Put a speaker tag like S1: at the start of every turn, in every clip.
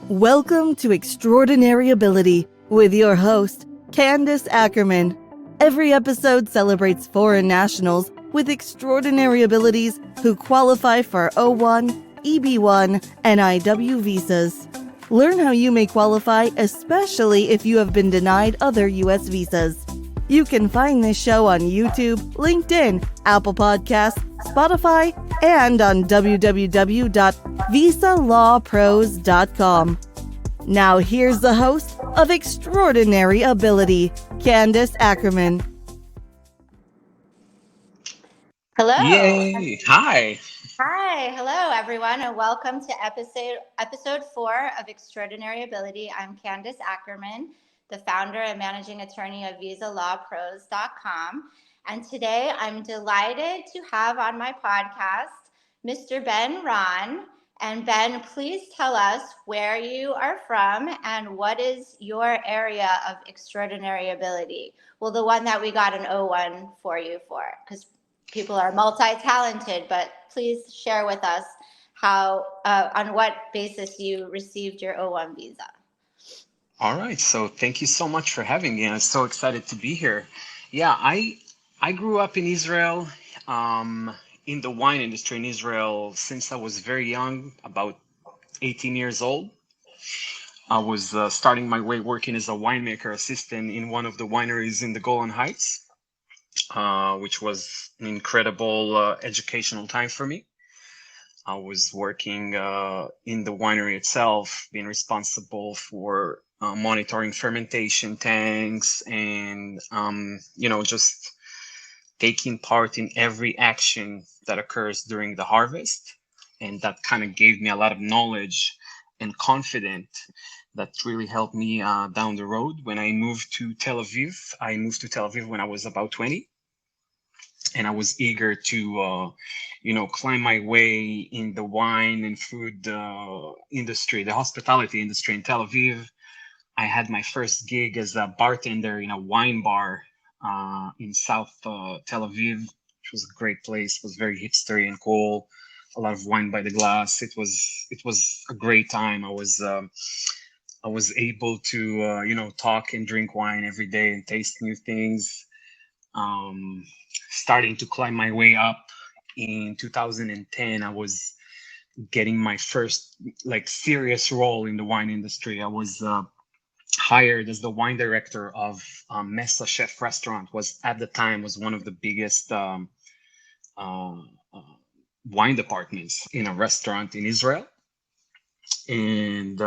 S1: Welcome to Extraordinary Ability with your host, Candice Ackermann. Every episode celebrates foreign nationals with extraordinary abilities who qualify for O1, EB1, NIW visas. Learn how you may qualify, especially if you have been denied other U.S. visas. You can find this show on YouTube, LinkedIn, Apple Podcasts, Spotify, and on www.visalawpros.com. Now here's the host of Extraordinary Ability, Candice Ackermann.
S2: Hello.
S3: Yay! Hi.
S2: Hi. Hello, everyone, and welcome to episode 4 of Extraordinary Ability. I'm Candice Ackermann, the founder and managing attorney of wineries.com. And today I'm delighted to have on my podcast Mr. Ben Ron. And Ben, please tell us where you are from and what is your area of extraordinary ability? Well, the one that we got an O1 for you for, because people are multi-talented, but please share with us how, on what basis you received your O1 visa.
S3: All right. So thank you so much for having me. I'm so excited to be here. Yeah, I grew up in Israel, in the wine industry in Israel since I was very young, about 18 years old. I was starting my way working as a winemaker assistant in one of the wineries in the Golan Heights, which was an incredible educational time for me. I was working in the winery itself, being responsible for monitoring fermentation tanks and, just taking part in every action that occurs during the harvest. And that kind of gave me a lot of knowledge and confidence that really helped me down the road. When I moved to Tel Aviv, when I was about 20. And I was eager to, climb my way in the wine and food industry, the hospitality industry in Tel Aviv. I had my first gig as a bartender in a wine bar in South Tel Aviv, which was a great place. It was very hipstery and cool. A lot of wine by the glass. It was a great time. I was able to talk and drink wine every day and taste new things. Starting to climb my way up in 2010, I was getting my first serious role in the wine industry. I was hired as the wine director of Mesa Chef restaurant. Was at the time was one of the biggest wine departments in a restaurant in Israel. And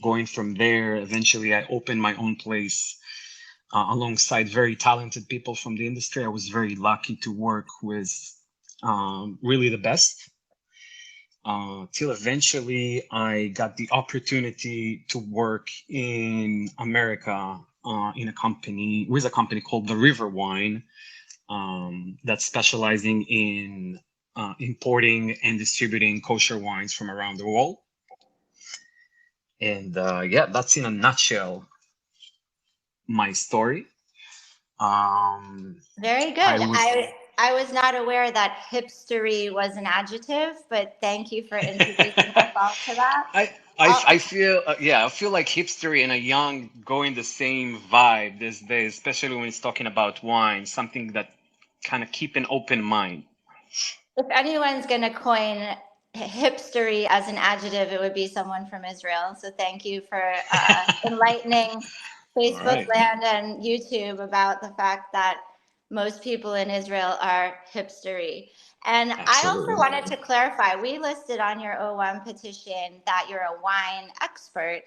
S3: going from there, eventually I opened my own place alongside very talented people from the industry. I was very lucky to work with really the best. Till eventually I got the opportunity to work in America with a company called The River Wine, that's specializing in importing and distributing kosher wines from around the world. And that's in a nutshell my story.
S2: Very good. I was not aware that hipstery was an adjective, but thank you for introducing yourself to that.
S3: I feel like hipstery and a young going the same vibe these days, especially when it's talking about wine, something that kind of keep an open mind.
S2: If anyone's going to coin hipstery as an adjective, it would be someone from Israel. So thank you for enlightening Facebook land and YouTube about the fact that most people in Israel are hipstery. And
S3: Absolutely.
S2: I also wanted to clarify, we listed on your O1 petition that you're a wine expert,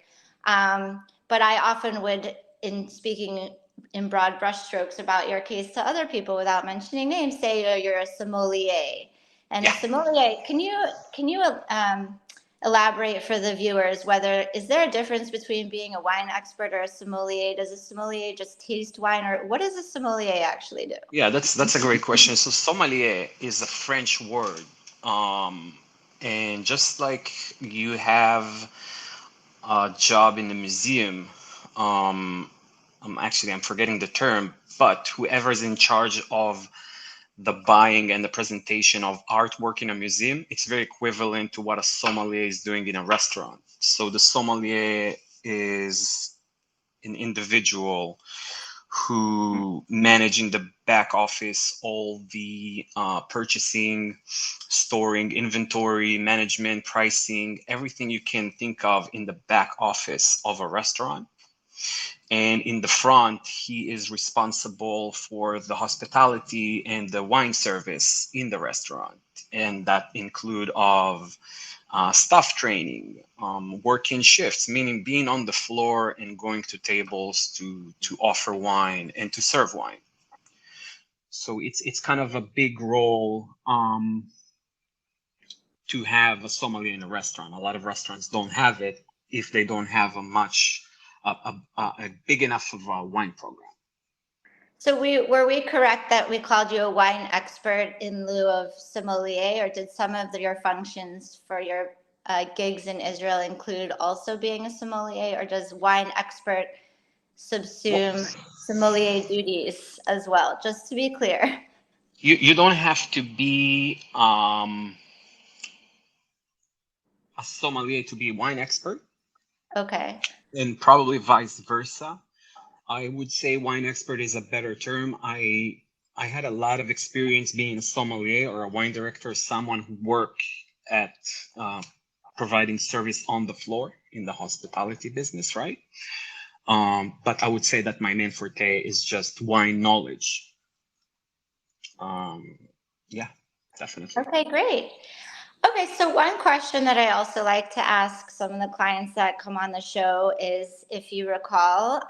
S2: but I often would, in speaking in broad brushstrokes about your case to other people without mentioning names, say you're a sommelier. And a sommelier, can you elaborate for the viewers is there a difference between being a wine expert or a sommelier? Does a sommelier just taste wine, or what does a sommelier actually do?
S3: Yeah, that's a great question. So sommelier is a French word, and just like you have a job in the museum, I'm forgetting the term, but whoever's in charge of the buying and the presentation of artwork in a museum, it's very equivalent to what a sommelier is doing in a restaurant. So the sommelier is an individual who managing the back office, all the purchasing, storing, inventory, management, pricing, everything you can think of in the back office of a restaurant. And in the front, he is responsible for the hospitality and the wine service in the restaurant. And that include of staff training, working shifts, meaning being on the floor and going to tables to offer wine and to serve wine. So it's kind of a big role to have a sommelier in a restaurant. A lot of restaurants don't have it if they don't have a big enough of a wine program.
S2: So were we correct that we called you a wine expert in lieu of sommelier, or did some of your functions for your gigs in Israel include also being a sommelier, or does wine expert
S3: Well,
S2: subsume sommelier duties as well? Just to be clear.
S3: you don't have to be a sommelier to be a wine expert,
S2: Okay.
S3: and probably vice versa. I would say wine expert is a better term. I had a lot of experience being a sommelier or a wine director, someone who worked at uh, providing service on the floor in the hospitality business, right? But I would say that my main forte is just wine knowledge. Um, yeah, definitely.
S2: Okay, great. Okay, so one question that I also like to ask some of the clients that come on the show is, if you recall,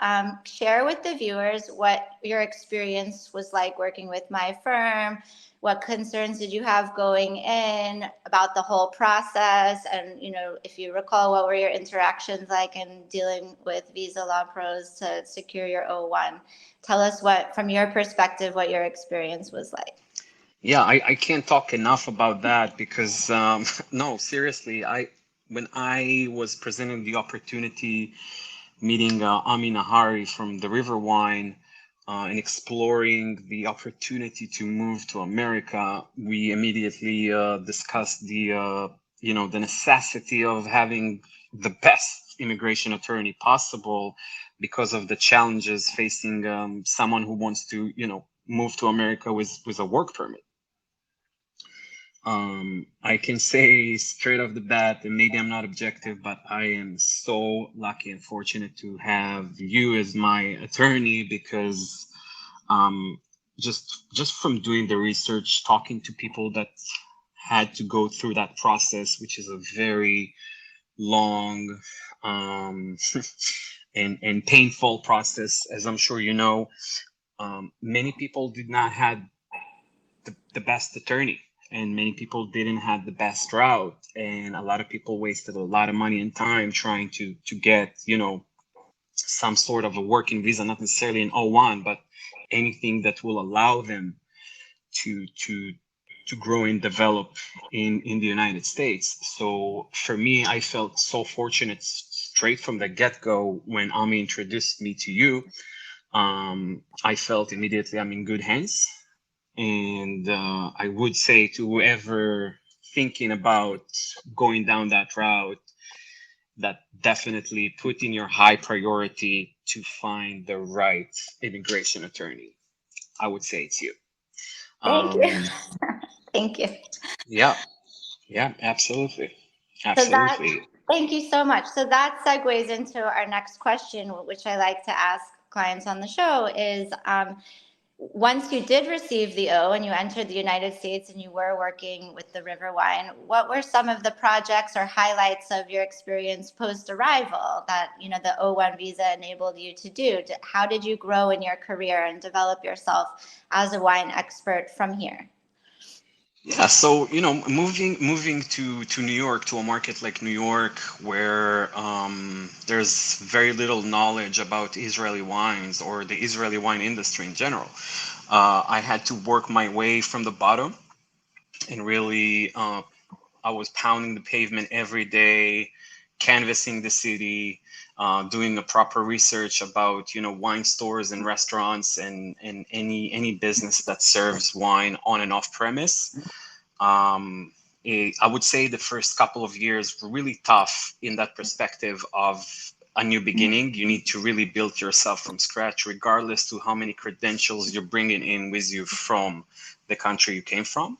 S2: share with the viewers what your experience was like working with my firm. What concerns did you have going in about the whole process? And, if you recall, what were your interactions like in dealing with Visa Law Pros to secure your O1? Tell us from your perspective, what your experience was like.
S3: Yeah, I can't talk enough about that because no, seriously, I when I was presented the opportunity meeting Ami Nahari from the River Wine and exploring the opportunity to move to America, we immediately discussed the necessity of having the best immigration attorney possible because of the challenges facing someone who wants to move to America with a work permit. I can say straight off the bat, and maybe I'm not objective, but I am so lucky and fortunate to have you as my attorney because um, just from doing the research, talking to people that had to go through that process, which is a very long um, and painful process, as I'm sure you know. Many people did not have the best attorney, and many people didn't have the best route, and a lot of people wasted a lot of money and time trying to get some sort of a working visa, not necessarily an O1, but anything that will allow them to grow and develop in the United States. So for me, I felt so fortunate straight from the get-go when Ami introduced me to you. I felt immediately I'm in good hands. And I would say to whoever thinking about going down that route, that definitely put in your high priority to find the right immigration attorney. I would say it's you.
S2: Thank you.
S3: Um,
S2: Thank you.
S3: yeah, yeah, absolutely.
S2: So that,
S3: Absolutely.
S2: thank you so much. So that segues into our next question, which I like to ask clients on the show is, once you did receive the O and you entered the United States and you were working with the River Wine, what were some of the projects or highlights of your experience post-arrival that, the O1 visa enabled you to do? How did you grow in your career and develop yourself as a wine expert from here?
S3: Yeah, so moving to New York, to a market like New York, where there's very little knowledge about Israeli wines or the Israeli wine industry in general. I had to work my way from the bottom, and really, I was pounding the pavement every day, canvassing the city, doing the proper research about wine stores and restaurants and any business that serves wine on and off premise. um, I would say the first couple of years were really tough in that perspective of a new beginning. You need to really build yourself from scratch, regardless to how many credentials you're bringing in with you from the country you came from.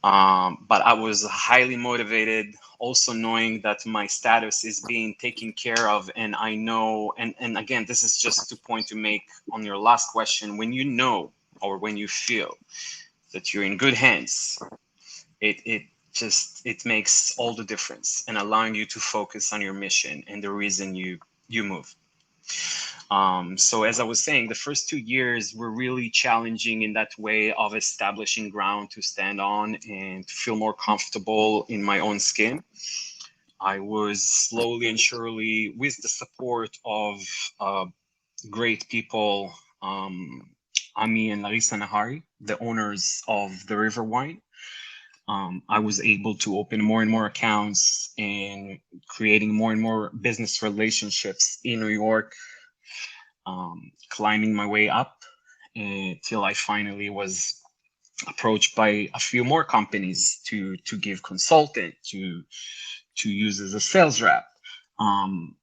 S3: But I was highly motivated, also knowing that my status is being taken care of. And I know, and again, this is just a point to make on your last question. When you know, or when you feel that you're in good hands, it just, it makes all the difference in allowing you to focus on your mission and the reason you move. So as I was saying, the first 2 years were really challenging in that way of establishing ground to stand on and to feel more comfortable in my own skin. I was slowly and surely, with the support of great people, Ami and Larissa Nahari, the owners of the River Wine, I was able to open more and more accounts and creating more and more business relationships in New York, climbing my way up until I finally was approached by a few more companies to give consultant, to use as a sales rep. Um,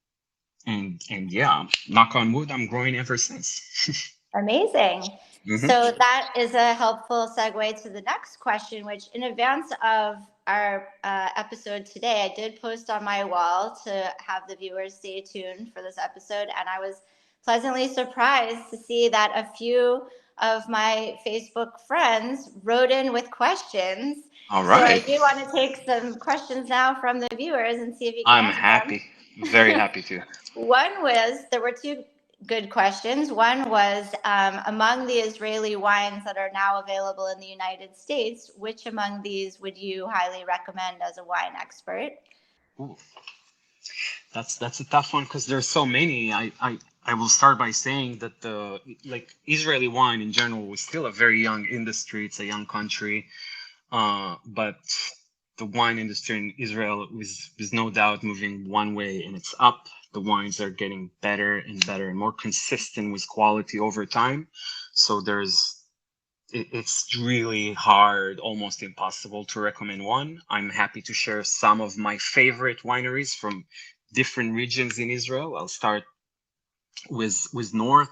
S3: and yeah, knock on wood, I'm growing ever since.
S2: Amazing.
S3: Mhm.
S2: So that is a helpful segue to the next question, which in advance of our episode today, I did post on my wall to have the viewers stay tuned for this episode. And I was pleasantly surprised to see that a few of my Facebook friends wrote in with questions.
S3: All
S2: So I
S3: right.
S2: do want to take some questions now from the viewers and see if you can
S3: I'm
S2: answer them.
S3: happy, very happy to.
S2: One was, there were two good questions. One was, among the Israeli wines that are now available in the United States, which among these would you highly recommend as a wine expert?
S3: Ooh, that's a tough one because there's so many. I will start by saying that the like Israeli wine in general is still a very young industry. It's a young country, but the wine industry in Israel is no doubt moving one way, and it's up. The wines are getting better and better and more consistent with quality over time. So it's really hard, almost impossible to recommend one. I'm happy to share some of my favorite wineries from different regions in Israel. I'll start with North.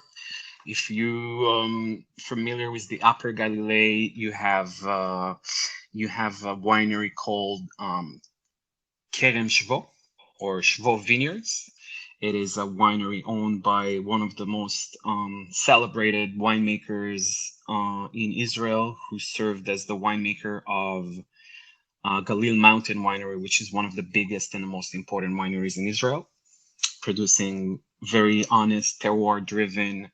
S3: If you familiar with the Upper Galilee, you have a winery called Kerem Shvo or Shvo Vineyards. It is a winery owned by one of the most celebrated winemakers in Israel, who served as the winemaker of Galil Mountain Winery, which is one of the biggest and the most important wineries in Israel, producing very honest, terroir-driven,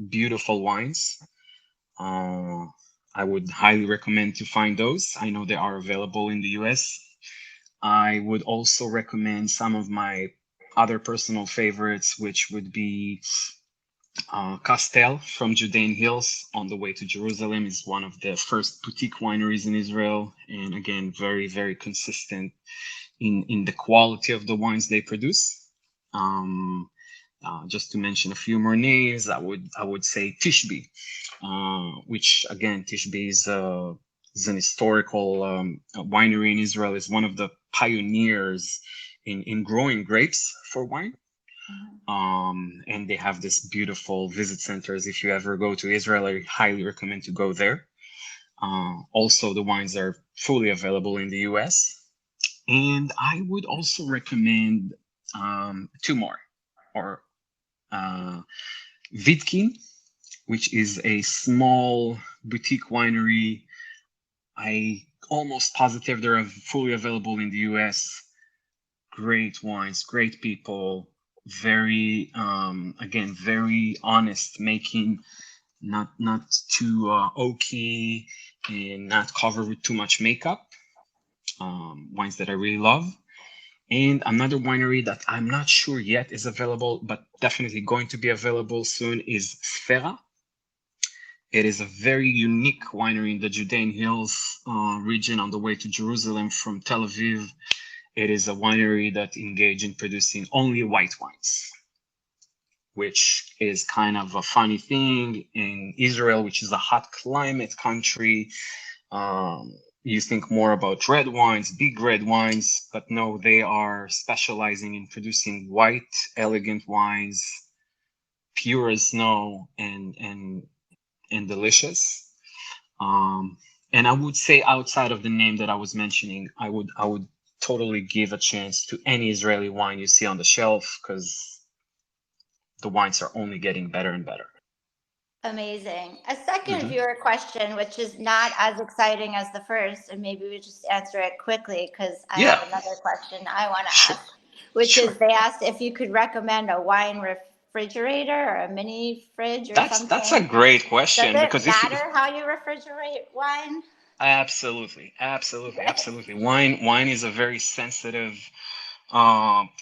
S3: beautiful wines. Uh, I would highly recommend to find those. I know they are available in the US. I would also recommend some of my other personal favorites, which would be Castel from Judean Hills on the way to Jerusalem is one of the first boutique wineries in Israel. And again, very, very consistent in the quality of the wines they produce. Just to mention a few more names, I would say Tishbe, which again, Tishbe is an historical winery in Israel. Is one of the pioneers in growing grapes for wine. And they have this beautiful visit centers. If you ever go to Israel, I highly recommend to go there. Also, the wines are fully available in the US. And I would also recommend two more, or Vidkin, which is a small boutique winery. I almost positive they're fully available in the US. Great wines, great people, very again, very honest, making not too oaky and not covered with too much makeup. Wines that I really love. And another winery that I'm not sure yet is available, but definitely going to be available soon, is Sfera. It is a very unique winery in the Judean Hills region on the way to Jerusalem from Tel Aviv. It is a winery that engage in producing only white wines, which is kind of a funny thing in Israel, which is a hot climate country. Um, you think more about red wines, big red wines, but no, they are specializing in producing white, elegant wines, pure as snow and delicious. Um, and I would say outside of the name that I was mentioning, I would totally give a chance to any Israeli wine you see on the shelf because the wines are only getting better and better.
S2: Amazing. A second
S3: Hmm.
S2: viewer question, which is not as exciting as the first, and maybe we just answer it quickly because I
S3: Yeah,
S2: have another question I want to
S3: sure,
S2: ask, which is
S3: sure.
S2: they asked if you could recommend a wine refrigerator or a mini fridge or
S3: That's a
S2: something.
S3: great
S2: Does
S3: question
S2: it
S3: because if
S2: matter how you refrigerate wine?
S3: absolutely, absolutely,
S2: Okay.
S3: absolutely, wine is a very sensitive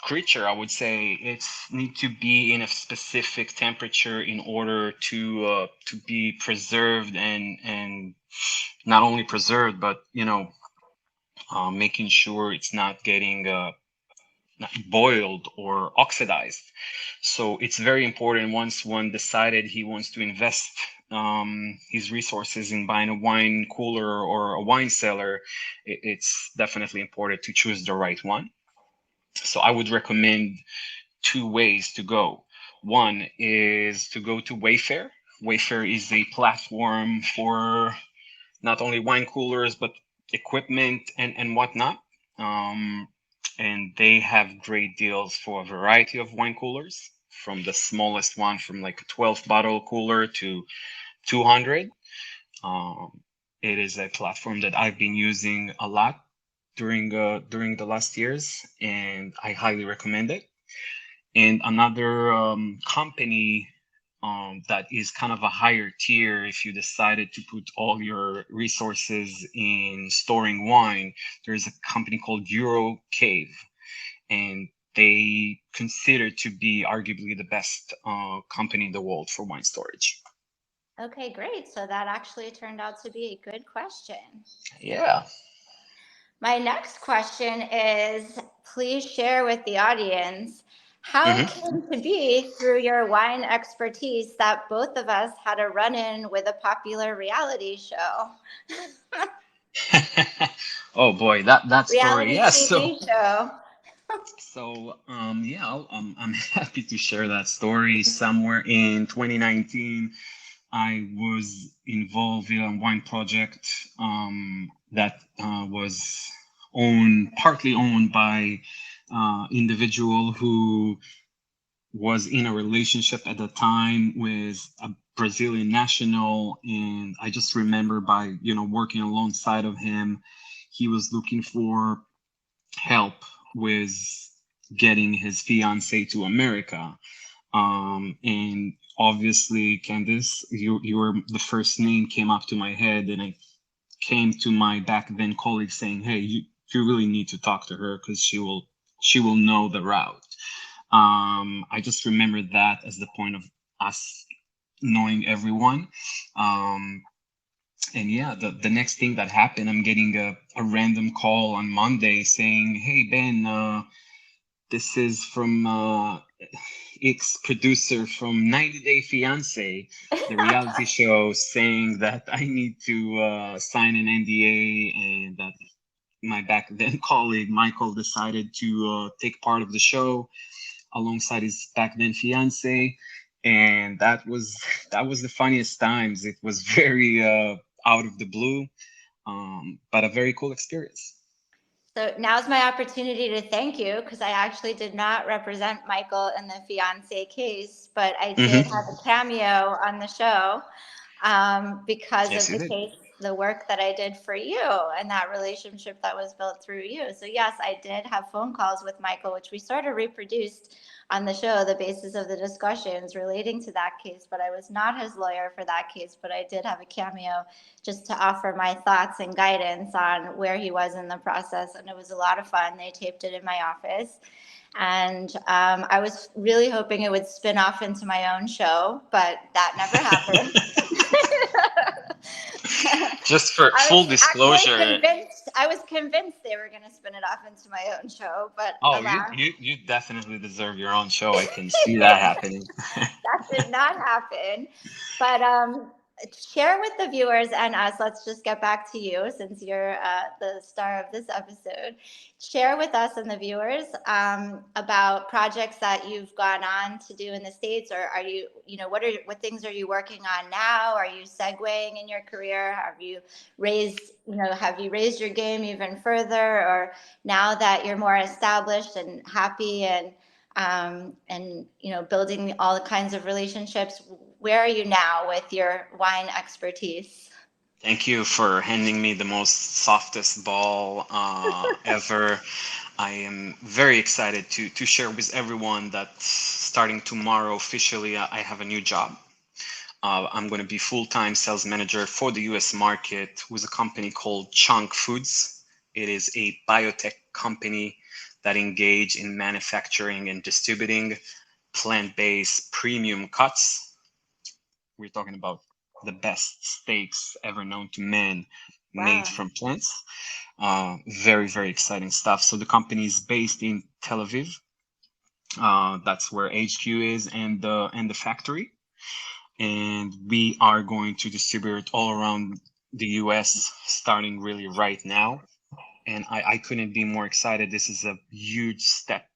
S3: creature. I would say it's need to be in a specific temperature in order to be preserved and not only preserved, but making sure it's not getting not boiled or oxidized. So it's very important once one decided he wants to invest his resources in buying a wine cooler or a wine cellar, it's definitely important to choose the right one. So I would recommend two ways to go. One is to go to Wayfair. Wayfair is a platform for not only wine coolers but equipment and whatnot. Um, and they have great deals for a variety of wine coolers, from the smallest one, from like a 12 bottle cooler to 200. Um, it is a platform that I've been using a lot during the last years, and I highly recommend it. And another company that is kind of a higher tier if you decided to put all your resources in storing wine, there's a company called Euro Cave, and they consider to be arguably the best company in the world for wine storage.
S2: Okay, great. So that actually turned out to be a good question.
S3: Yeah.
S2: My next question is, please share with the audience how it
S3: Hmm.
S2: came to be through your wine expertise that both of us had a run in with a popular reality show,
S3: Oh boy, that story.
S2: reality
S3: Yes. So
S2: TV show.
S3: yeah, I'm happy to share that story. Somewhere in 2019, I was involved in a wine project that was partly owned by individual who was in a relationship at the time with a Brazilian national, and I just remember by working alongside of him, he was looking for help with getting his fiance to America. And obviously, Candice, you were the first name came up to my head, and I came to my back then colleague saying, "Hey, you really need to talk to her because she will know the route." I just remember that as the point of us knowing everyone. Um, and yeah, the next thing that happened, I'm getting a random call on Monday saying, "Hey Ben, this is from X producer from 90 Day Fiance, the reality show, saying that I need to sign an NDA, and that my back then colleague Michael decided to take part of the show alongside his back then fiance." And that was the funniest times. It was very out of the blue, but a very cool experience.
S2: So now's my opportunity to thank you because I actually did not represent Michael in the fiance case, but I did
S3: Hmm.
S2: have a cameo on the show because
S3: Yes,
S2: of
S3: you
S2: the
S3: did.
S2: case, the work that I did for you and that relationship that was built through you. So, yes, I did have phone calls with Michael, which we sort of reproduced on the show, the basis of the discussions relating to that case. But I was not his lawyer for that case, but I did have a cameo just to offer my thoughts and guidance on where he was in the process. And it was a lot of fun. They taped it in my office. And I was really hoping it would spin off into my own show, but that never happened.
S3: Just for
S2: I
S3: full
S2: was actually
S3: disclosure,
S2: convinced. I was convinced they were going to spin it off into my own show, but
S3: oh, you,
S2: alas,
S3: you you definitely deserve your own show. I can see that happening.
S2: that did not happen. But share with the viewers and us, let's just get back to you since you're the star of this episode. Share with us and the viewers about projects that you've gone on to do in the States, or are you, what things are you working on now? Are you segueing in your career? Have you raised your game even further, or now that you're more established and happy and building all the kinds of relationships, where are you now with your wine expertise?
S3: Thank you for handing me the most softest ball ever. I am very excited to share with everyone that starting tomorrow officially, I have a new job. I'm going to be full-time sales manager for the US market with a company called Chunk Foods. It is a biotech company that engage in manufacturing and distributing plant-based premium cuts. We're talking about the best steaks ever known to man, made from plants. Very, very exciting stuff. So the company is based in Tel Aviv. That's where HQ is, and the factory. And we are going to distribute all around the US starting really right now. And I couldn't be more excited. This is a huge step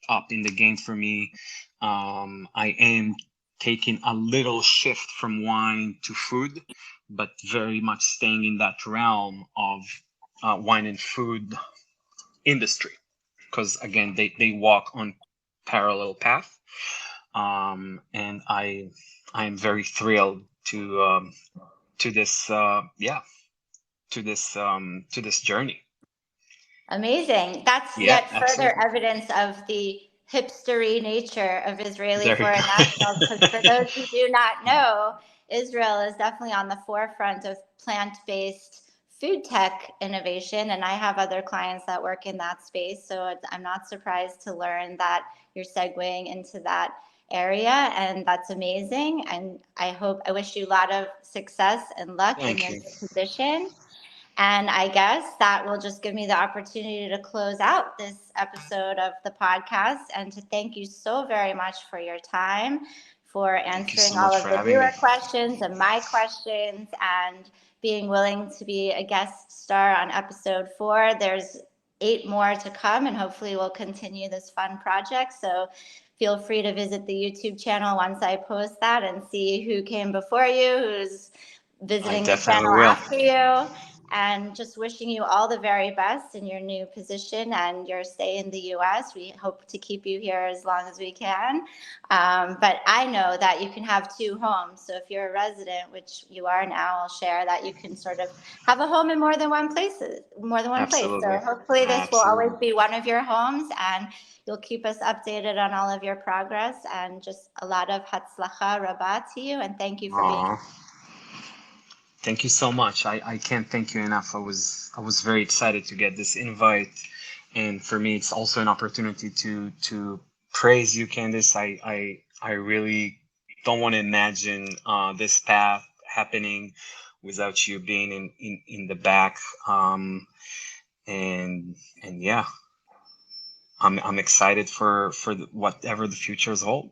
S3: up in the game for me. I am taking a little shift from wine to food, but very much staying in that realm of wine and food industry, because again, they walk on parallel path. And I am very thrilled to this journey.
S2: Amazing. That's yet further evidence of the hipstery nature of Israeli foreign nationals. Because for those who do not know, Israel is definitely on the forefront of plant-based food tech innovation. And I have other clients that work in that space. So I'm not surprised to learn that you're segueing into that area, and that's amazing. And I wish you a lot of success and luck in your position. And I guess that will just give me the opportunity to close out this episode of the podcast, and to thank you so very much for your time, for answering all of the viewer questions and my questions, and being willing to be a guest star on episode 4. There's 8 more to come, and hopefully we'll continue this fun project. So feel free to visit the YouTube channel once I post that and see who came before you, who's visiting the channel after you. And just wishing you all the very best in your new position and your stay in the U.S. We hope to keep you here as long as we can. But I know that you can have 2 homes. So if you're a resident, which you are now, I'll share that you can sort of have a home in more than one place. So hopefully this will always be one of your homes, and you'll keep us updated on all of your progress. And just a lot of hatzlacha rabah to you. And thank you for being here.
S3: Thank you so much. I can't thank you enough. I was very excited to get this invite, and for me, it's also an opportunity to praise you, Candice. I really don't want to imagine this path happening without you being in the back. And yeah, I'm excited for whatever the futures hold.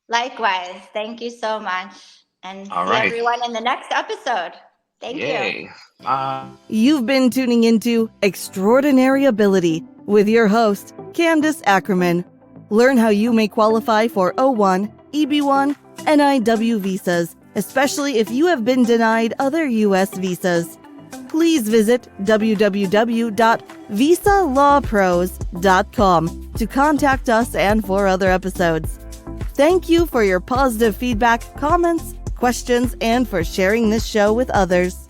S2: Likewise. Thank you so much. And see everyone in the next episode. Thank you.
S1: You've been tuning into Extraordinary Ability with your host, Candice Ackermann. Learn how you may qualify for O1, EB1, NIW visas, especially if you have been denied other U.S. visas. Please visit www.visalawpros.com to contact us and for other episodes. Thank you for your positive feedback, comments, questions, and for sharing this show with others.